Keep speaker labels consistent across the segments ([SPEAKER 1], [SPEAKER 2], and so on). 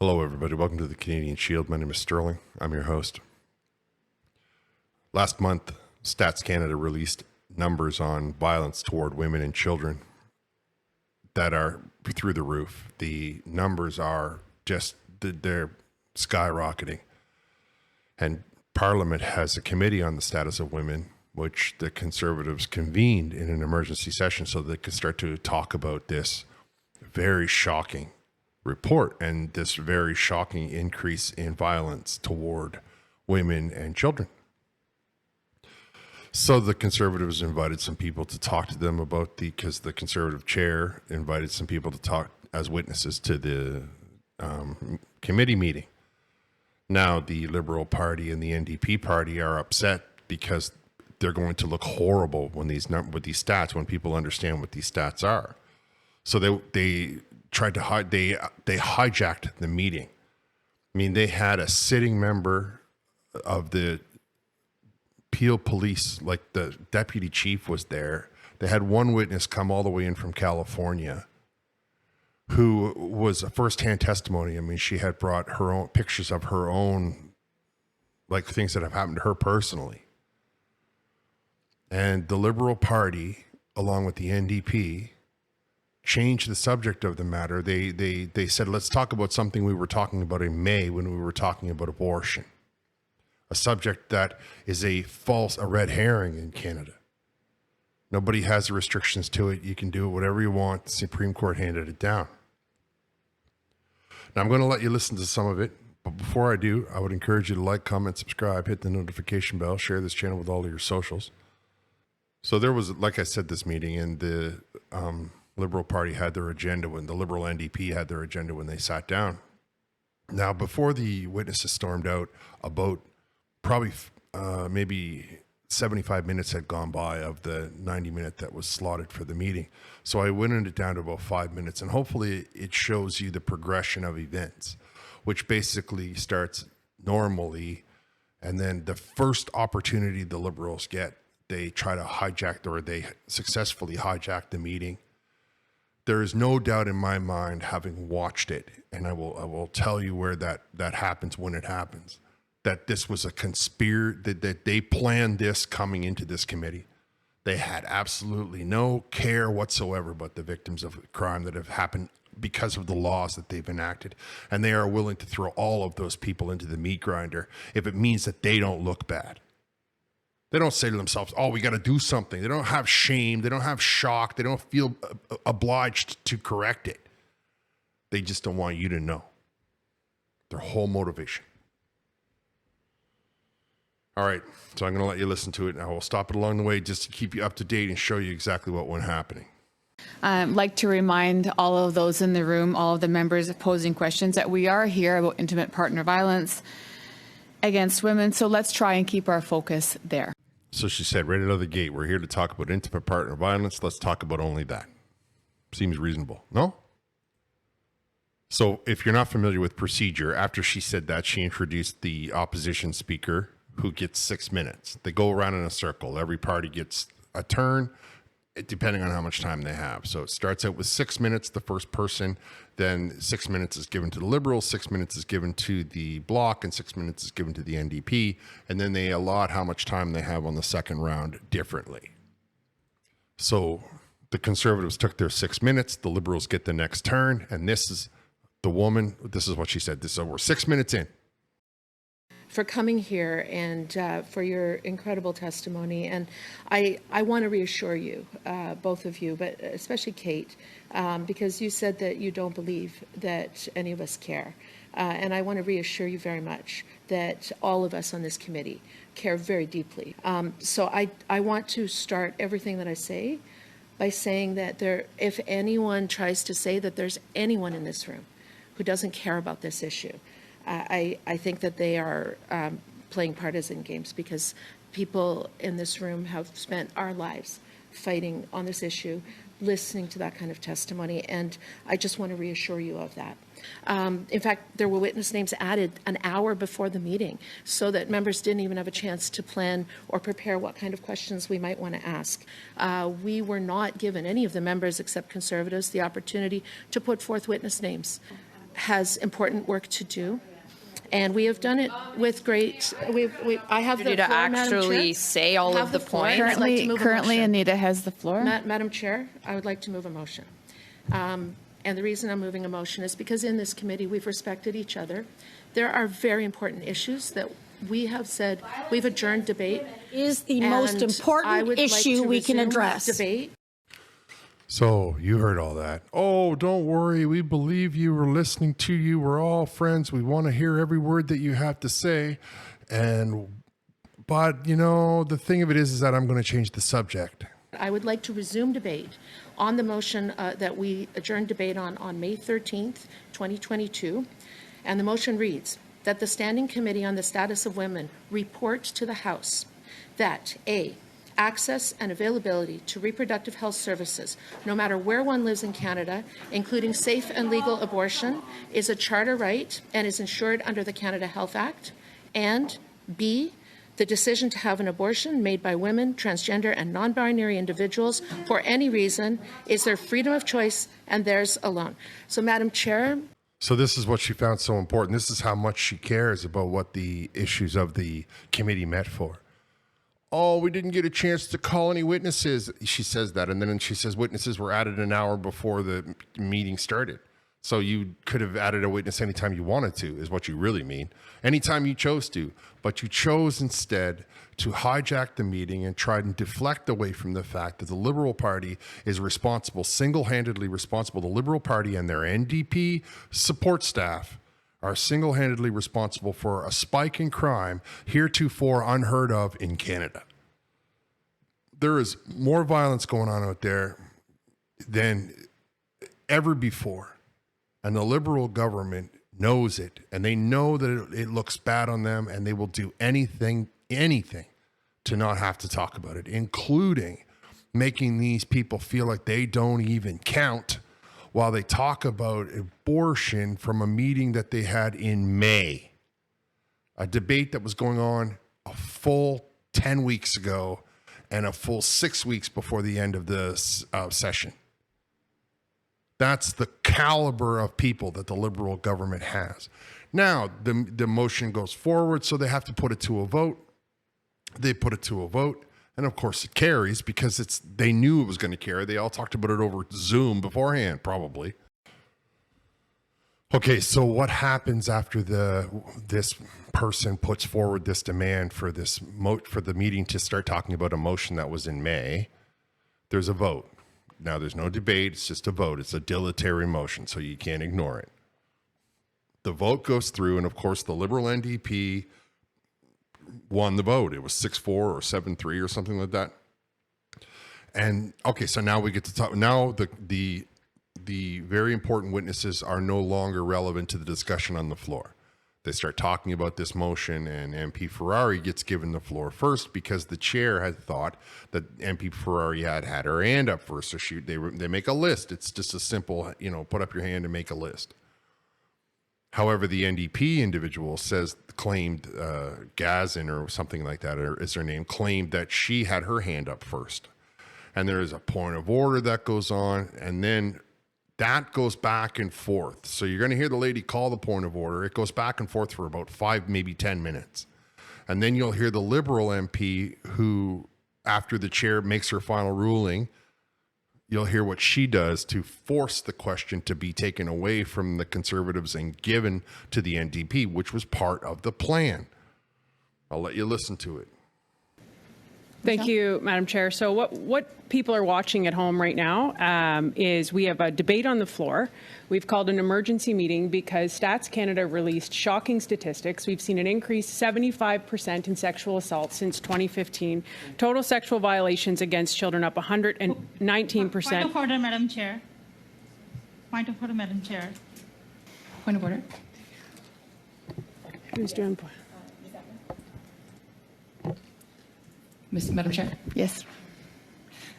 [SPEAKER 1] Hello, everybody. Welcome to the Canadian Shield. My name is Sterling. I'm your host. Last month, Stats Canada released numbers on violence toward women and children that are through the roof. The numbers are just, they're skyrocketing. And Parliament has a committee on the status of women, which the Conservatives convened in an emergency session so they could start to talk about this very shocking report and this very shocking increase in violence toward women and children. So the Conservatives invited some people to talk to them about because the Conservative chair invited some people to talk as witnesses to the committee meeting. Now the Liberal Party and the NDP Party are upset because they're going to look horrible when with these stats, when people understand what these stats are. So they tried to they hijacked the meeting. I mean, they had a sitting member of the Peel Police, like the deputy chief was there. They had one witness come all the way in from California who was a first-hand testimony. I mean, she had brought her own pictures of her own, like things that have happened to her personally. And the Liberal Party, along with the NDP, changed the subject of the matter. They said, let's talk about something we were talking about in May when we were talking about abortion. A subject that is a red herring in Canada. Nobody has the restrictions to it. You can do whatever you want. The Supreme Court handed it down. Now I'm going to let you listen to some of it. But before I do, I would encourage you to like, comment, subscribe, hit the notification bell, share this channel with all of your socials. So there was, like I said, this meeting, and the Liberal Party had their agenda when the Liberal NDP had their agenda when they sat down. Now, before the witnesses stormed out, about probably maybe 75 minutes had gone by of the 90-minute that was slotted for the meeting. So I went it down to about 5 minutes, and hopefully it shows you the progression of events, which basically starts normally, and then the first opportunity the Liberals get, they try to hijack, or they successfully hijack the meeting. There is no doubt in my mind, having watched it, and I will tell you where that happens when it happens, that this was a that they planned this coming into this committee. They had absolutely no care whatsoever about the victims of crime that have happened because of the laws that they've enacted. And they are willing to throw all of those people into the meat grinder if it means that they don't look bad. They don't say to themselves, oh, we got to do something. They don't have shame. They don't have shock. They don't feel obliged to correct it. They just don't want you to know. Their whole motivation. All right, so I'm going to let you listen to it, and I will stop it along the way just to keep you up to date and show you exactly what went happening.
[SPEAKER 2] I'd like to remind all of those in the room, all of the members posing questions, that we are here about intimate partner violence against women, so let's try and keep our focus there.
[SPEAKER 1] So she said right out of the gate, we're here to talk about intimate partner violence. Let's talk about only that. Seems reasonable, no? So if you're not familiar with procedure, after she said that, she introduced the opposition speaker, who gets 6 minutes. They go around in a circle. Every party gets a turn, depending on how much time they have. So it starts out with 6 minutes, the first person, then 6 minutes is given to the Liberals, 6 minutes is given to the Bloc, and 6 minutes is given to the NDP, and then they allot how much time they have on the second round differently. So the Conservatives took their 6 minutes, the Liberals get the next turn, and this is the woman, this is what she said, so we're 6 minutes in.
[SPEAKER 3] For coming here and for your incredible testimony. And I want to reassure you, both of you, but especially Kate, because you said that you don't believe that any of us care. And I want to reassure you very much that all of us on this committee care very deeply. So I want to start everything that I say by saying that if anyone tries to say that there's anyone in this room who doesn't care about this issue, I think that they are playing partisan games, because people in this room have spent our lives fighting on this issue, listening to that kind of testimony, and I just want to reassure you of that. In fact, there were witness names added an hour before the meeting so that members didn't even have a chance to plan or prepare what kind of questions we might want to ask. We were not given, any of the members except Conservatives, the opportunity to put forth witness names. has important work to do. And we have done it with great, I have the
[SPEAKER 4] You to
[SPEAKER 3] floor, Madam Chair.
[SPEAKER 4] actually say all
[SPEAKER 3] I
[SPEAKER 4] of
[SPEAKER 3] have
[SPEAKER 4] the
[SPEAKER 3] floor.
[SPEAKER 4] points.
[SPEAKER 3] I'd like to move a
[SPEAKER 2] Currently,
[SPEAKER 3] motion.
[SPEAKER 2] Anita has the floor.
[SPEAKER 3] Madam Chair, I would like to move a motion. And the reason I'm moving a motion is because in this committee, we've respected each other. There are very important issues that we have said we've adjourned debate.
[SPEAKER 5] Is the most
[SPEAKER 3] and I
[SPEAKER 5] important
[SPEAKER 3] would like
[SPEAKER 5] issue
[SPEAKER 3] to
[SPEAKER 5] we can
[SPEAKER 3] resume
[SPEAKER 5] address.
[SPEAKER 3] Debate.
[SPEAKER 1] So you heard all that. Oh, don't worry. We believe you. We're listening to you. We're all friends. We want to hear every word that you have to say. But you know, the thing of it is that I'm going to change the subject.
[SPEAKER 3] I would like to resume debate on the motion that we adjourned debate on May 13th, 2022. And the motion reads that the Standing Committee on the Status of Women report to the House that A, access and availability to reproductive health services, no matter where one lives in Canada, including safe and legal abortion, is a charter right and is ensured under the Canada Health Act. And B, the decision to have an abortion made by women, transgender, and non-binary individuals for any reason is their freedom of choice and theirs alone. So, Madam Chair.
[SPEAKER 1] So this is what she found so important. This is how much she cares about what the issues of the committee met for. Oh, we didn't get a chance to call any witnesses. She says that, and then she says witnesses were added an hour before the meeting started. So you could have added a witness anytime you wanted to, is what you really mean. Anytime you chose to. But you chose instead to hijack the meeting and try and deflect away from the fact that the Liberal Party is responsible, single-handedly responsible. The Liberal Party and their NDP support staff are single-handedly responsible for a spike in crime heretofore unheard of in Canada. There is more violence going on out there than ever before. And the Liberal government knows it, and they know that it looks bad on them, and they will do anything to not have to talk about it, including making these people feel like they don't even count while they talk about abortion from a meeting that they had in May, a debate that was going on a full 10 weeks ago and a full 6 weeks before the end of the session. That's the caliber of people that the Liberal government has. Now, the motion goes forward, so they have to put it to a vote. They put it to a vote, and of course it carries because they knew it was going to carry. They all talked about it over Zoom beforehand, probably. Okay, so what happens after this person puts forward this demand for for the meeting to start talking about a motion that was in May? There's a vote. Now, there's no debate. It's just a vote. It's a dilatory motion, so you can't ignore it. The vote goes through, and of course, the Liberal NDP won the vote. It was 6-4 or 7-3 or something like that. And okay, so now we get to talk. Now the very important witnesses are no longer relevant to the discussion on the floor. They start talking about this motion, and MP Ferrari gets given the floor first because the chair had thought that MP Ferrari had her hand up first. So they make a list. It's just a simple, put up your hand and make a list. However, the NDP individual claimed Gazin or something like that, or is her name, claimed that she had her hand up first. And there is a point of order that goes on, and then that goes back and forth. So you're going to hear the lady call the point of order. It goes back and forth for about 5, maybe 10 minutes. And then you'll hear the Liberal MP who, after the chair makes her final ruling, you'll hear what she does to force the question to be taken away from the Conservatives and given to the NDP, which was part of the plan. I'll let you listen to it.
[SPEAKER 6] Thank you, Madam Chair. So what people are watching at home right now is we have a debate on the floor. We've called an emergency meeting because Stats Canada released shocking statistics. We've seen an increase 75% in sexual assault since 2015. Total sexual violations against children up 119%.
[SPEAKER 7] Point of order, Madam Chair. Point of order, Madam Chair.
[SPEAKER 2] Point of order.
[SPEAKER 6] Who's doing?
[SPEAKER 8] Madam Chair?
[SPEAKER 2] Yes.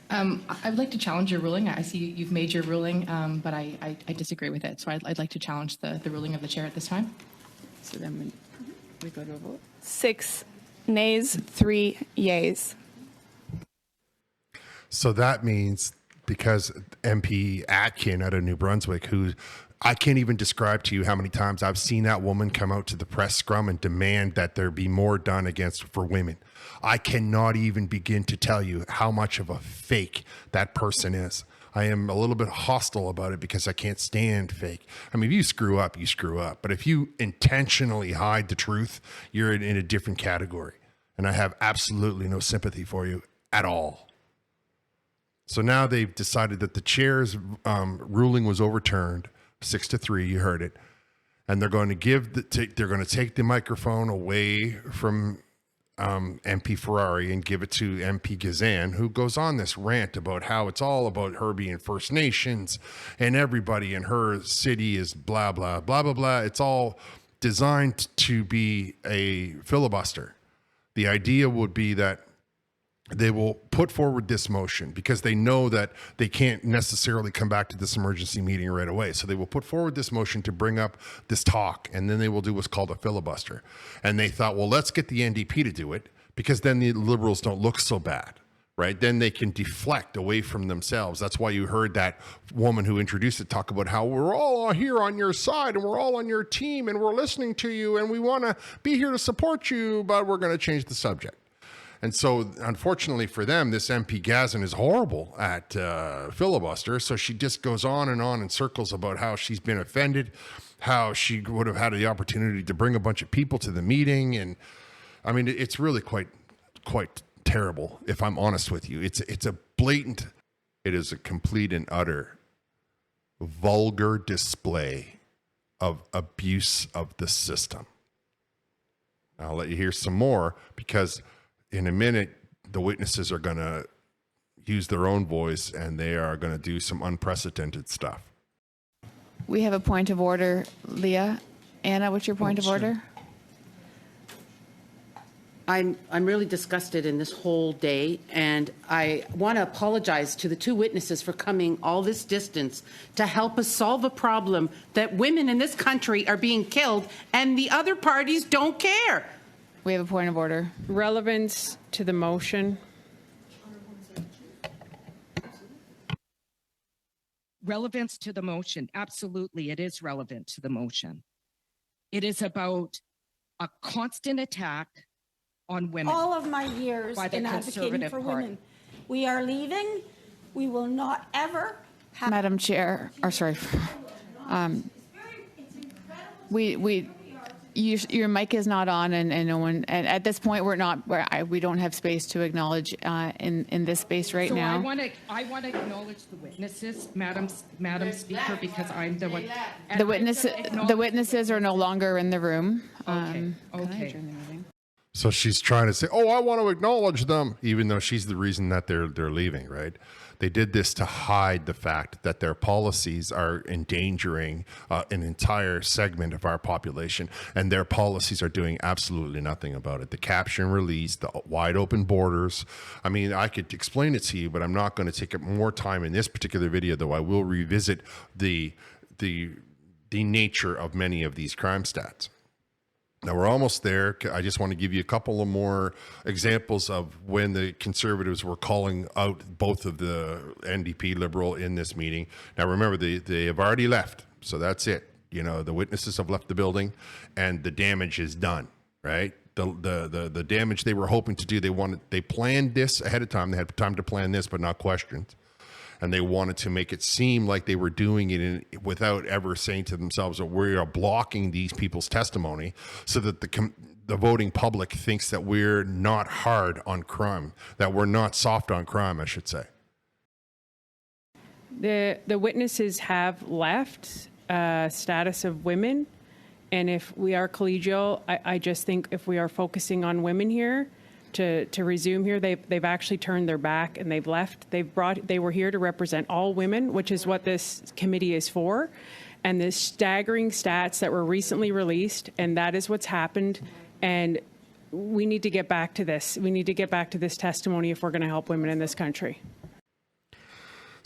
[SPEAKER 8] I would like to challenge your ruling. I see you've made your ruling, but I disagree with it. So I'd like to challenge the ruling of the chair at this time.
[SPEAKER 2] So then we go to a vote.
[SPEAKER 9] 6 nays, 3 yays.
[SPEAKER 1] So that means because MP Atkin out of New Brunswick, who I can't even describe to you how many times I've seen that woman come out to the press scrum and demand that there be more done for women. I cannot even begin to tell you how much of a fake that person is. I am a little bit hostile about it because I can't stand fake. I mean, if you screw up, you screw up. But if you intentionally hide the truth, you're in a different category. And I have absolutely no sympathy for you at all. So now they've decided that the chair's ruling was overturned, 6-3. You heard it, and they're going to take the microphone away from MP Ferrari and give it to MP Gazan, who goes on this rant about how it's all about her being First Nations and everybody in her city is blah blah blah blah blah. It's all designed to be a filibuster. The idea would be that they will put forward this motion because they know that they can't necessarily come back to this emergency meeting right away. So they will put forward this motion to bring up this talk, and then they will do what's called a filibuster. And they thought, well, let's get the NDP to do it because then the Liberals don't look so bad, right? Then they can deflect away from themselves. That's why you heard that woman who introduced it talk about how we're all here on your side and we're all on your team and we're listening to you and we want to be here to support you, but we're going to change the subject. And so, unfortunately for them, this MP Gazan is horrible at filibuster. So she just goes on in circles about how she's been offended, how she would have had the opportunity to bring a bunch of people to the meeting. And I mean, it's really quite terrible, if I'm honest with you. It's a blatant, it is a complete and utter vulgar display of abuse of the system. I'll let you hear some more because in a minute, the witnesses are going to use their own voice and they are going to do some unprecedented stuff.
[SPEAKER 2] We have a point of order, Leah. Anna, what's your point of order?
[SPEAKER 4] I'm really disgusted in this whole day, and I want to apologize to the two witnesses for coming all this distance to help us solve a problem that women in this country are being killed and the other parties don't care.
[SPEAKER 2] We have a point of order.
[SPEAKER 6] Relevance to the motion.
[SPEAKER 5] Relevance to the motion. Absolutely, it is relevant to the motion. It is about a constant attack on women.
[SPEAKER 10] All of my years
[SPEAKER 5] by the
[SPEAKER 10] in advocating
[SPEAKER 5] Conservative
[SPEAKER 10] for
[SPEAKER 5] Party.
[SPEAKER 10] women. We are leaving. We will not ever have.
[SPEAKER 2] Madam Chair, or sorry, your mic is not on, and no one. And at this point, we don't have space to acknowledge in this space right
[SPEAKER 5] So
[SPEAKER 2] now.
[SPEAKER 5] I want to acknowledge the witnesses, Madam Speaker, because I'm the one.
[SPEAKER 2] The witnesses are no longer in the room.
[SPEAKER 5] Okay.
[SPEAKER 1] So she's trying to say, oh, I want to acknowledge them, even though she's the reason that they're leaving, right? They did this to hide the fact that their policies are endangering an entire segment of our population, and their policies are doing absolutely nothing about it. The capture and release, the wide open borders. I mean, I could explain it to you, but I'm not going to take up more time in this particular video, though I will revisit the nature of many of these crime stats. Now we're almost there. I just want to give you a couple of more examples of when the Conservatives were calling out both of the NDP Liberal in this meeting. Now remember, they have already left, so that's it. You know, the witnesses have left the building, and the damage is done. Right? The damage they were hoping to do. They planned this ahead of time. They had time to plan this, but not questions. And they wanted to make it seem like they were doing it without ever saying to themselves that we are blocking these people's testimony so that the voting public thinks that we're not hard on crime, that we're not soft on crime, I should say.
[SPEAKER 6] The witnesses have left status of women. And if we are collegial, I just think if we are focusing on women here, to resume here, they've actually turned their back and they've left. They were here to represent all women, which is what this committee is for. And the staggering stats that were recently released, and that is what's happened. And we need to get back to this. We need to get back to this testimony if we're going to help women in this country.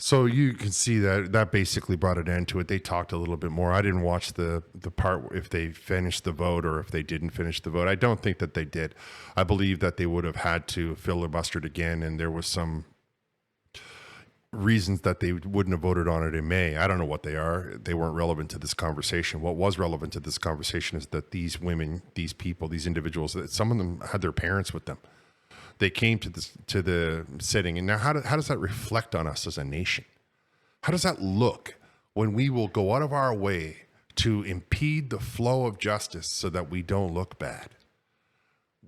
[SPEAKER 1] So you can see that basically brought an end to it. They talked a little bit more. I didn't watch the part if they finished the vote or if they didn't finish the vote. I don't think that they did. I believe that they would have had to filibuster it again, and there was some reasons that they wouldn't have voted on it in May. I don't know what they are. They weren't relevant to this conversation. What was relevant to this conversation is that these women, these people, these individuals, that some of them had their parents with them. They came to the sitting. And now how does that reflect on us as a nation? How does that look when we will go out of our way to impede the flow of justice so that we don't look bad?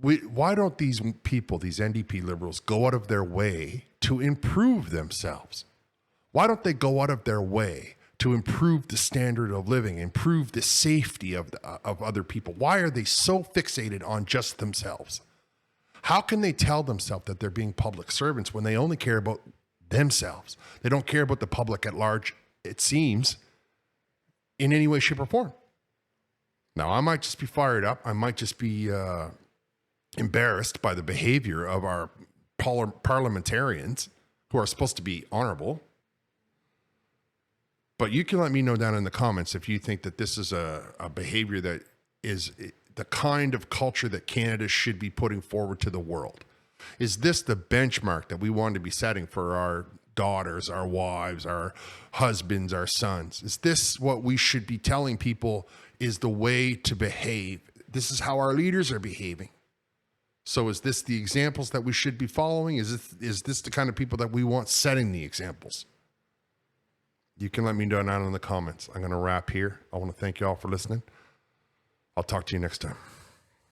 [SPEAKER 1] Why don't these people, these NDP Liberals, go out of their way to improve themselves? Why don't they go out of their way to improve the standard of living, improve the safety of other people? Why are they so fixated on just themselves? How can they tell themselves that they're being public servants when they only care about themselves? They don't care about the public at large, it seems, in any way, shape, or form. Now, I might just be fired up. I might just be embarrassed by the behavior of our parliamentarians who are supposed to be honorable. But you can let me know down in the comments if you think that this is a behavior that is the kind of culture that Canada should be putting forward to the world. Is this the benchmark that we want to be setting for our daughters, our wives, our husbands, our sons? Is this what we should be telling people is the way to behave? This is how our leaders are behaving. So is this the examples that we should be following? Is this the kind of people that we want setting the examples? You can let me know down in the comments. I'm going to wrap here. I want to thank you all for listening. I'll talk to you next time.